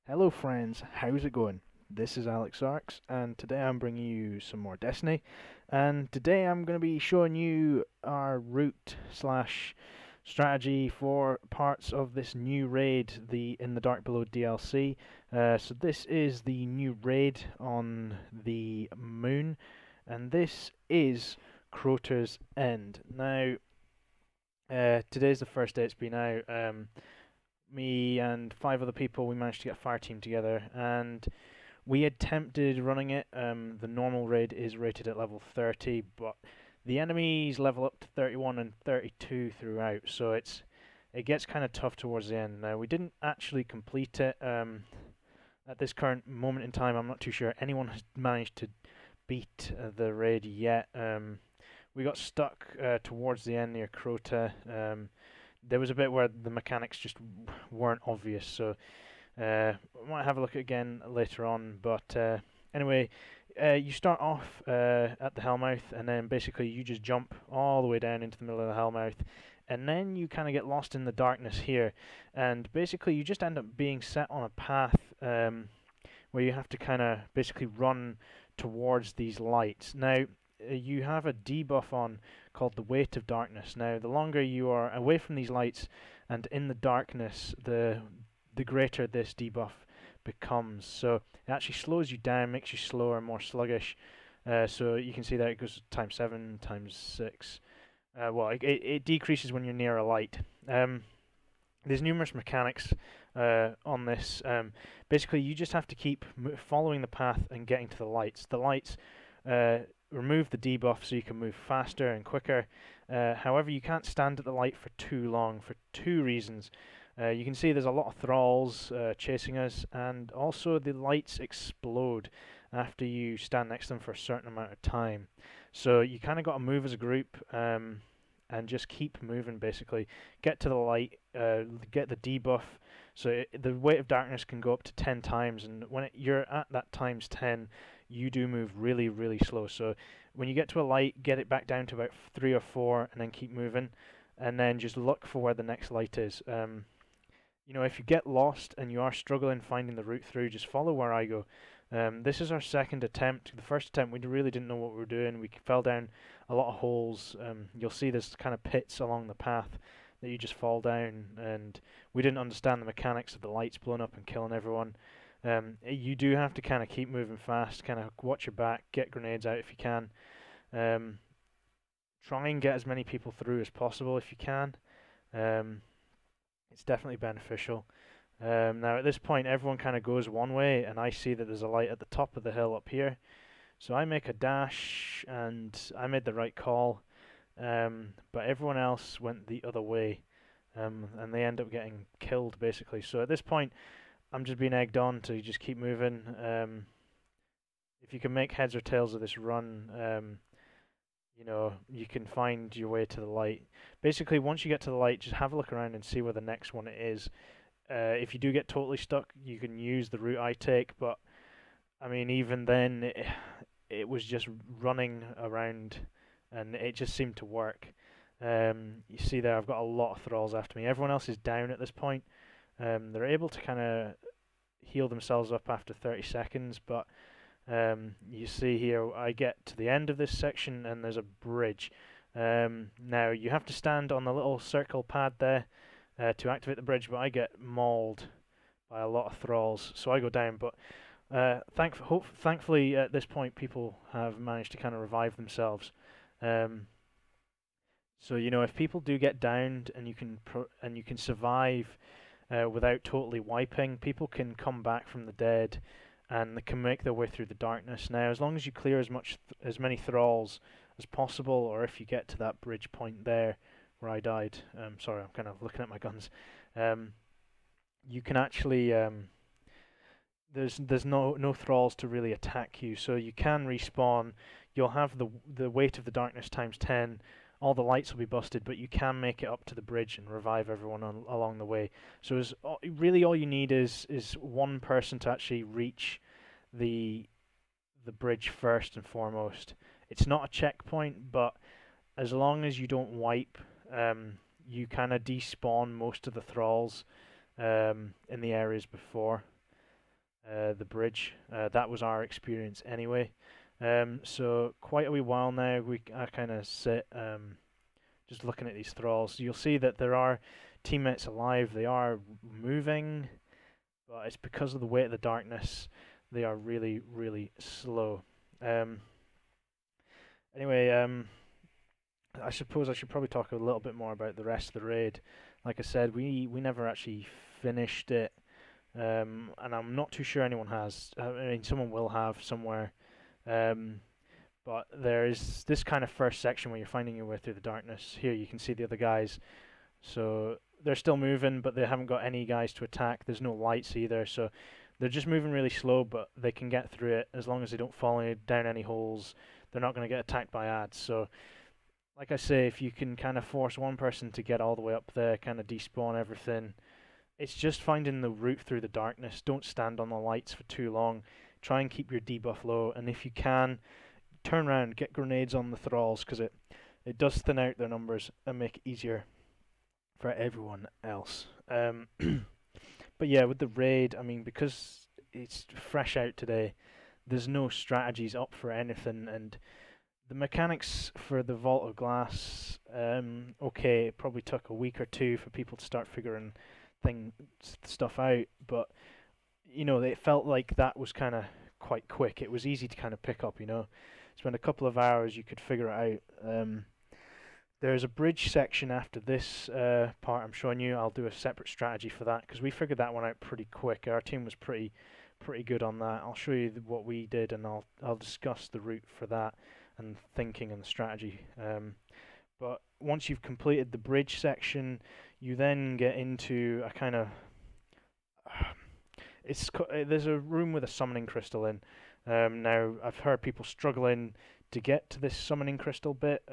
Hello friends, how's it going? This is AleXarcs, and today I'm bringing you some more Destiny. And today I'm going to be showing you our route slash strategy for parts of this new raid, the In the Dark Below DLC. So this is the new raid on the moon, and this is CROTA'S End. Now, today's the first day it's been out. Me and five other people, we managed to get a fire team together, and we attempted running it. The normal raid is rated at level 30, but the enemies level up to 31 and 32 throughout, so it gets kind of tough towards the end. Now, we didn't actually complete it. At this current moment in time, I'm not too sure anyone has managed to beat the raid yet. We got stuck towards the end near Crota. There was a bit where the mechanics just weren't obvious, so we might have a look at it again later on. But anyway, you start off at the Hellmouth, and then basically you just jump all the way down into the middle of the Hellmouth, and then you kind of get lost in the darkness here, and basically you just end up being set on a path where you have to kind of basically run towards these lights. Now, you have a debuff on called the Weight of Darkness. Now, the longer you are away from these lights and in the darkness, the greater this debuff becomes. So it actually slows you down, makes you slower, more sluggish. So you can see that it goes times 7, times 6. Well, it decreases when you're near a light. There's numerous mechanics on this. Basically, you just have to keep following the path and getting to the lights. The lights remove the debuff so you can move faster and quicker. However, you can't stand at the light for too long for two reasons. You can see there's a lot of thralls chasing us, and also the lights explode after you stand next to them for a certain amount of time. So you kind of got to move as a group and just keep moving, basically. Get to the light, get the debuff, so the Weight of Darkness can go up to 10 times, and when you're at that times 10, you do move really, really slow. So when you get to a light, get it back down to about 3 or 4, and then keep moving, and then just look for where the next light is. You know, if you get lost and you are struggling finding the route through, just follow where I go. This is our second attempt. The first attempt, we really didn't know what we were doing. We fell down a lot of holes. You'll see there's kind of pits along the path that you just fall down, and we didn't understand the mechanics of the lights blowing up and killing everyone. You do have to kind of keep moving fast, kind of watch your back, get grenades out if you can. Try and get as many people through as possible if you can. It's definitely beneficial. Now at this point everyone kind of goes one way, and I see that there's a light at the top of the hill up here. So I make a dash, and I made the right call, but everyone else went the other way, and they end up getting killed basically. So at this point I'm just being egged on to just keep moving. If you can make heads or tails of this run, you know, you can find your way to the light. Basically, once you get to the light, just have a look around and see where the next one is. If you do get totally stuck, you can use the route I take, but I mean, even then, it was just running around, and it just seemed to work. You see there, I've got a lot of thralls after me. Everyone else is down at this point. They're able to kind of heal themselves up after 30 seconds, but you see here, I get to the end of this section and there's a bridge. Now you have to stand on the little circle pad there to activate the bridge, but I get mauled by a lot of thralls, so I go down. But thankfully at this point people have managed to kind of revive themselves. So you know, if people do get downed and you can survive without totally wiping, people can come back from the dead and they can make their way through the darkness. Now, as long as you clear as many thralls as possible, or if you get to that bridge point there where I died, sorry, I'm kind of looking at my guns. You can actually there's no thralls to really attack you, so you can respawn. You'll have the Weight of the Darkness times 10. All the lights will be busted, but you can make it up to the bridge and revive everyone along the way. So really all you need is one person to actually reach the bridge first and foremost. It's not a checkpoint, but as long as you don't wipe, you kind of despawn most of the thralls in the areas before. the bridge. That was our experience anyway. So quite a wee while now, I kind of sit just looking at these thralls. You'll see that there are teammates alive. They are moving, but it's because of the weight of the darkness. They are really, really slow. Anyway, I suppose I should probably talk a little bit more about the rest of the raid. Like I said, we never actually finished it, and I'm not too sure anyone has. I mean, someone will have somewhere, but there is this kind of first section where you're finding your way through the darkness. Here you can see the other guys, so they're still moving, but they haven't got any guys to attack. There's no lights either, so they're just moving really slow, but they can get through it as long as they don't fall down any holes. They're not going to get attacked by ads. So, like I say, if you can kind of force one person to get all the way up there, kind of despawn everything, it's just finding the route through the darkness. Don't stand on the lights for too long. Try and keep your debuff low, and if you can, turn around, get grenades on the thralls, because it does thin out their numbers and make it easier for everyone else. But yeah, with the raid, I mean, because it's fresh out today, there's no strategies up for anything, and the mechanics for the Vault of Glass, okay, it probably took a week or two for people to start figuring stuff out, but you know, it felt like that was kind of quite quick. It was easy to kind of pick up, you know. Spend a couple of hours, you could figure it out. There's a bridge section after this part I'm showing you. I'll do a separate strategy for that because we figured that one out pretty quick. Our team was pretty good on that. I'll show you what we did, and I'll discuss the route for that and thinking and the strategy. But once you've completed the bridge section, you then get into a kind of there's a room with a summoning crystal in. Now I've heard people struggling to get to this summoning crystal bit.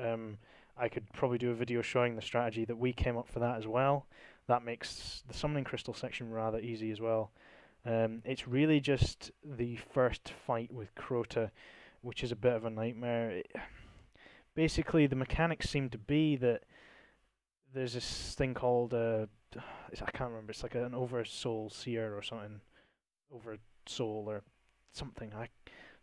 I could probably do a video showing the strategy that we came up for that as well. That makes the summoning crystal section rather easy as well. It's really just the first fight with Crota, which is a bit of a nightmare. Basically, the mechanics seem to be that there's this thing called I can't remember. It's like an oversoul seer or something, oversoul or something.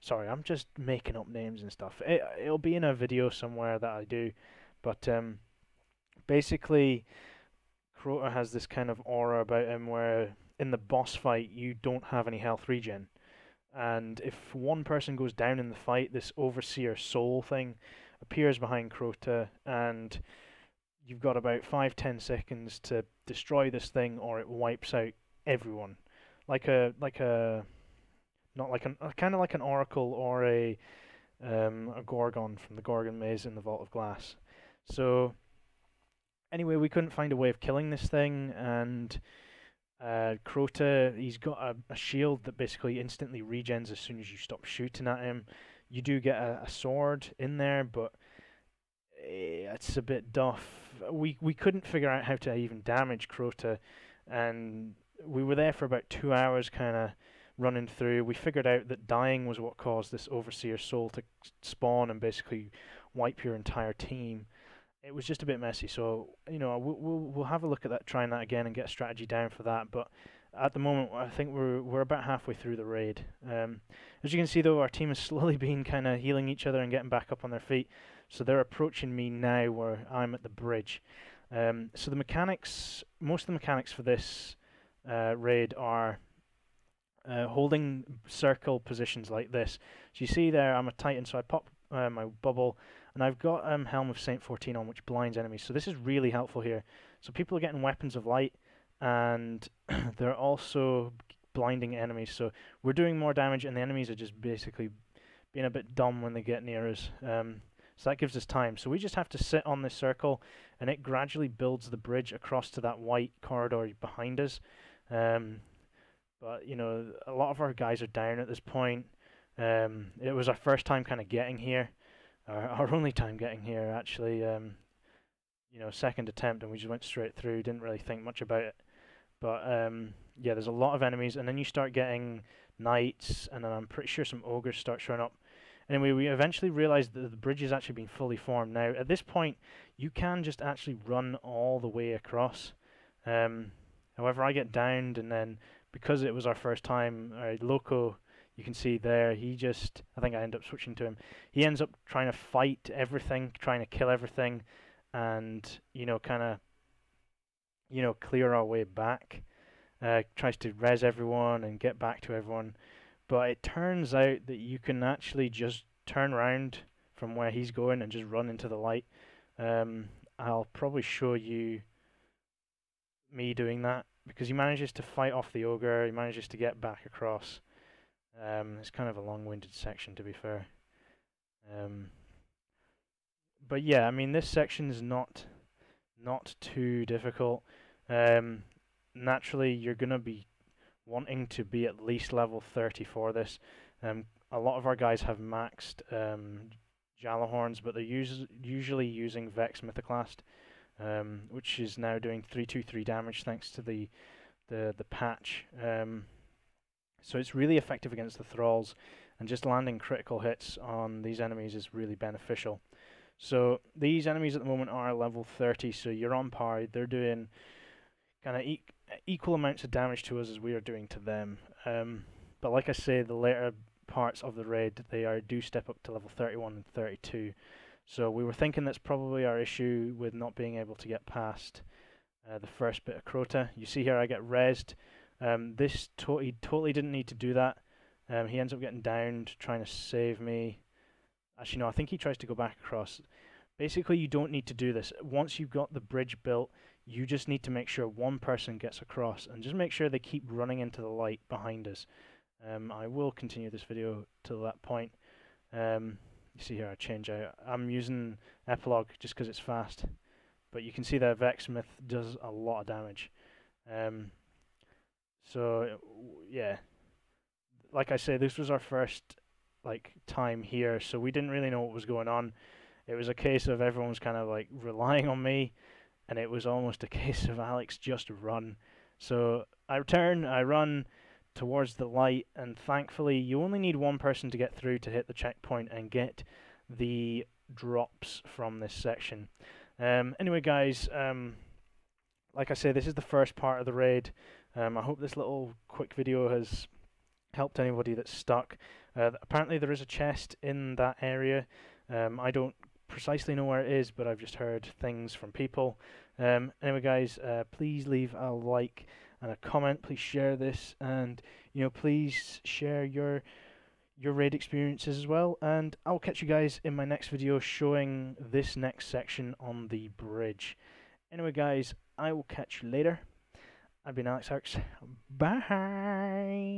Sorry, I'm just making up names and stuff. It'll be in a video somewhere that I do, but basically, Crota has this kind of aura about him where in the boss fight you don't have any health regen, and if one person goes down in the fight, this overseer soul thing appears behind Crota, and you've got about 5-10 seconds to destroy this thing, or it wipes out everyone, like a not like an kind of like an oracle or a gorgon from the Gorgon maze in the Vault of Glass. So anyway, we couldn't find a way of killing this thing, and Crota, he's got a shield that basically instantly regens as soon as you stop shooting at him. You do get a sword in there, but it's a bit duff. We couldn't figure out how to even damage Crota, and we were there for about 2 hours kind of running through. We figured out that dying was what caused this Overseer Soul to spawn and basically wipe your entire team. It was just a bit messy, so you know we'll have a look at that, trying that again, and get a strategy down for that. But at the moment, I think we're about halfway through the raid. As you can see, though, our team is slowly being kind of healing each other and getting back up on their feet. So they're approaching me now, where I'm at the bridge. So the mechanics, most of the mechanics for this raid are holding circle positions like this. So you see there, I'm a Titan, so I pop my bubble, and I've got Helm of Saint 14 on, which blinds enemies. So this is really helpful here. So people are getting weapons of light, and they're also blinding enemies. So we're doing more damage, and the enemies are just basically being a bit dumb when they get near us. So that gives us time. So we just have to sit on this circle, and it gradually builds the bridge across to that white corridor behind us. But you know, a lot of our guys are down at this point. It was our first time kind of getting here, our only time getting here actually. You know, second attempt, and we just went straight through. Didn't really think much about it. But yeah, there's a lot of enemies, and then you start getting knights, and then I'm pretty sure some ogres start showing up. Anyway, we eventually realized that the bridge has actually been fully formed. Now, at this point, you can just actually run all the way across. However, I get downed, and then because it was our first time, Loco, you can see there, I think I end up switching to him. He ends up trying to fight everything, trying to kill everything, and, kind of, clear our way back. Tries to res everyone and get back to everyone. But it turns out that you can actually just turn around from where he's going and just run into the light. I'll probably show you me doing that, because he manages to fight off the ogre, he manages to get back across. It's kind of a long-winded section, to be fair. But yeah, I mean, this section is not too difficult. Naturally, you're going to be wanting to be at least level 30 for this. A lot of our guys have maxed Jalahorns, but they're usually using Vex Mythoclast, which is now doing 323 damage thanks to the patch. So it's really effective against the Thralls, and just landing critical hits on these enemies is really beneficial. So these enemies at the moment are level 30, so you're on par. They're doing kind of equal amounts of damage to us as we are doing to them. But like I say, the later parts of the raid, they do step up to level 31 and 32. So we were thinking that's probably our issue with not being able to get past the first bit of Crota. You see here I get rezzed. He totally didn't need to do that. He ends up getting downed trying to save me. Actually, no, I think he tries to go back across. Basically, you don't need to do this. Once you've got the bridge built, you just need to make sure one person gets across, and just make sure they keep running into the light behind us. I will continue this video till that point. You see here I change out. I'm using Epilogue just because it's fast, but you can see that Vex Myth does a lot of damage. So yeah, like I say, this was our first time here, so we didn't really know what was going on. It was a case of everyone was kind of relying on me, and it was almost a case of Alex, just run. So I run towards the light, and thankfully you only need one person to get through to hit the checkpoint and get the drops from this section. Anyway guys, like I say, this is the first part of the raid. I hope this little quick video has helped anybody that's stuck. Apparently there is a chest in that area. I don't precisely know where it is, but I've just heard things from people. Anyway guys, please leave a like and a comment. Please share this, and please share your raid experiences as well. And I'll catch you guys in my next video showing this next section on the bridge. Anyway guys, I will catch you later. I've been AleXarcs. Bye.